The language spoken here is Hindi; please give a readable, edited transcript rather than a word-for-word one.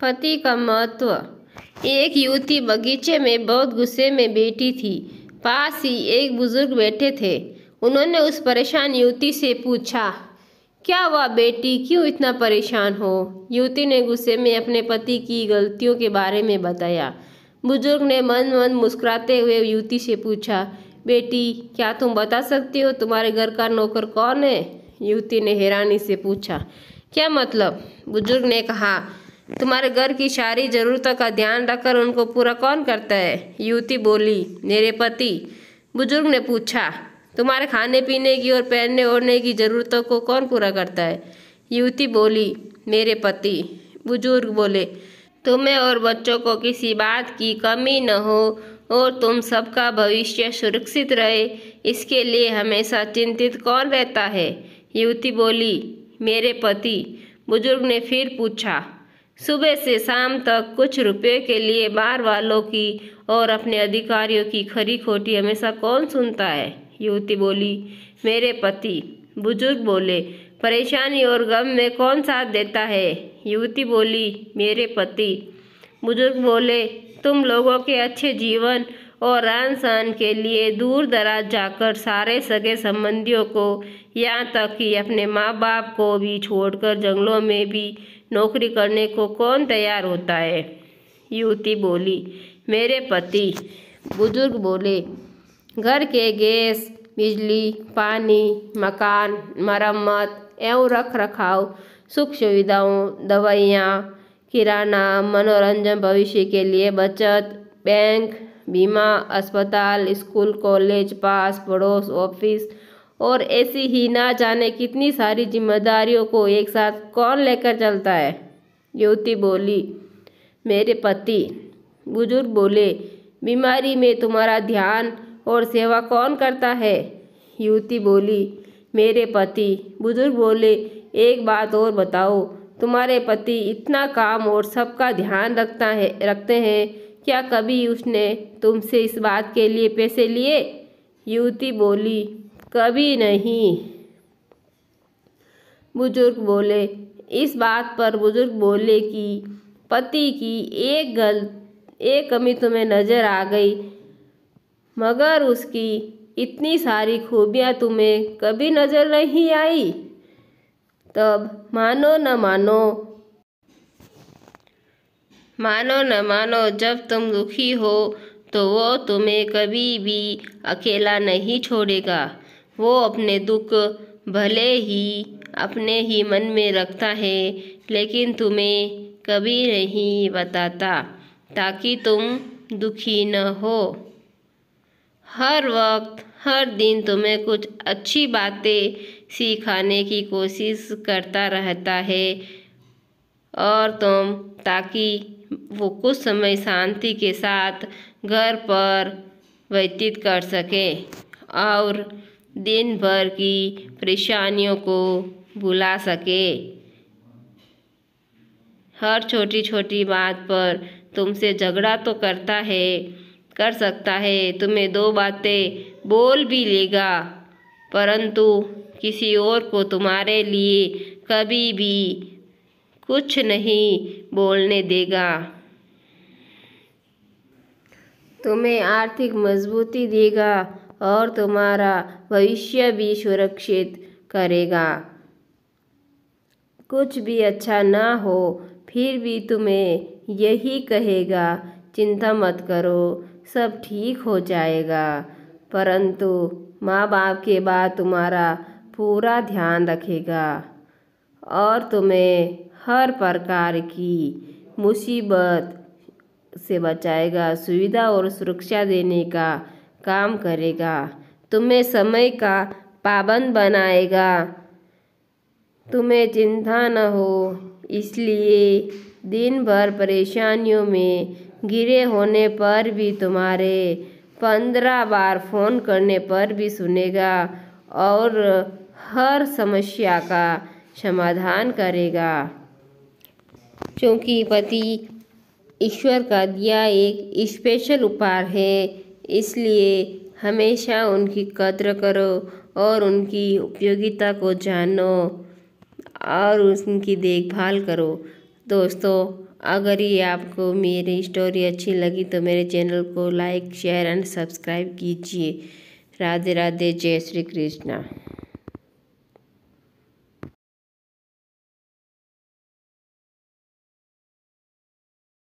पति का महत्व। एक युवती बगीचे में बहुत गुस्से में बैठी थी। पास ही एक बुजुर्ग बैठे थे। उन्होंने उस परेशान युवती से पूछा, क्या हुआ बेटी, क्यों इतना परेशान हो? युवती ने गुस्से में अपने पति की गलतियों के बारे में बताया। बुजुर्ग ने मन मन मुस्कुराते हुए युवती से पूछा, बेटी क्या तुम बता सकती हो तुम्हारे घर का नौकर कौन है? युवती ने हैरानी से पूछा, क्या मतलब? बुजुर्ग ने कहा, तुम्हारे घर की सारी जरूरतों का ध्यान रखकर उनको पूरा कौन करता है? युवती बोली, मेरे पति। बुजुर्ग ने पूछा, तुम्हारे खाने पीने की और पहनने ओढ़ने की जरूरतों को कौन पूरा करता है? युवती बोली, मेरे पति। बुजुर्ग बोले, तुम्हें और बच्चों को किसी बात की कमी न हो और तुम सबका भविष्य सुरक्षित रहे, इसके लिए हमेशा चिंतित कौन रहता है? युवती बोली, मेरे पति। बुजुर्ग ने फिर पूछा, सुबह से शाम तक कुछ रुपए के लिए बाहर वालों की और अपने अधिकारियों की खरी खोटी हमेशा कौन सुनता है? युवती बोली, मेरे पति। बुजुर्ग बोले, परेशानी और गम में कौन साथ देता है? युवती बोली, मेरे पति। बुजुर्ग बोले, तुम लोगों के अच्छे जीवन और रहन सहन के लिए दूर दराज जाकर सारे सगे संबंधियों को, यहाँ तक कि अपने माँ बाप को भी छोड़कर जंगलों में भी नौकरी करने को कौन तैयार होता है? युवती बोली, मेरे पति। बुजुर्ग बोले, घर के गैस, बिजली, पानी, मकान, मरम्मत एवं रख रखाव, सुख सुविधाओं, दवाइयाँ, किराना, मनोरंजन, भविष्य के लिए बचत, बैंक, बीमा, अस्पताल, स्कूल, कॉलेज, पास पड़ोस, ऑफिस और ऐसी ही ना जाने कितनी सारी जिम्मेदारियों को एक साथ कौन लेकर चलता है? युवती बोली, मेरे पति। बुजुर्ग बोले, बीमारी में तुम्हारा ध्यान और सेवा कौन करता है? युवती बोली, मेरे पति। बुजुर्ग बोले, एक बात और बताओ, तुम्हारे पति इतना काम और सबका ध्यान रखते हैं, क्या कभी उसने तुमसे इस बात के लिए पैसे लिए? युवती बोली, कभी नहीं। बुजुर्ग बोले, इस बात पर बुजुर्ग बोले कि पति की एक कमी तुम्हें नजर आ गई, मगर उसकी इतनी सारी खूबियां तुम्हें कभी नजर नहीं आई। तब मानो न मानो जब तुम दुखी हो तो वो तुम्हें कभी भी अकेला नहीं छोड़ेगा। वो अपने दुख भले ही अपने ही मन में रखता है, लेकिन तुम्हें कभी नहीं बताता ताकि तुम दुखी न हो। हर वक्त हर दिन तुम्हें कुछ अच्छी बातें सिखाने की कोशिश करता रहता है और तुम ताकि वो कुछ समय शांति के साथ घर पर व्यतीत कर सके और दिन भर की परेशानियों को भुला सके। हर छोटी छोटी बात पर तुमसे झगड़ा तो कर सकता है, तुम्हें दो बातें बोल भी लेगा, परंतु किसी और को तुम्हारे लिए कभी भी कुछ नहीं बोलने देगा। तुम्हें आर्थिक मजबूती देगा और तुम्हारा भविष्य भी सुरक्षित करेगा। कुछ भी अच्छा ना हो फिर भी तुम्हें यही कहेगा, चिंता मत करो, सब ठीक हो जाएगा। परंतु माँ बाप के बाद तुम्हारा पूरा ध्यान रखेगा और तुम्हें हर प्रकार की मुसीबत से बचाएगा, सुविधा और सुरक्षा देने का काम करेगा, तुम्हें समय का पाबंद बनाएगा। तुम्हें चिंता न हो, इसलिए दिन भर परेशानियों में घिरे होने पर भी तुम्हारे 15 बार फ़ोन करने पर भी सुनेगा और हर समस्या का समाधान करेगा। क्योंकि पति ईश्वर का दिया एक स्पेशल उपहार है, इसलिए हमेशा उनकी कद्र करो और उनकी उपयोगिता को जानो और उनकी देखभाल करो। दोस्तों, अगर ये आपको मेरी स्टोरी अच्छी लगी तो मेरे चैनल को लाइक, शेयर एंड सब्सक्राइब कीजिए। राधे राधे, जय श्री कृष्णा।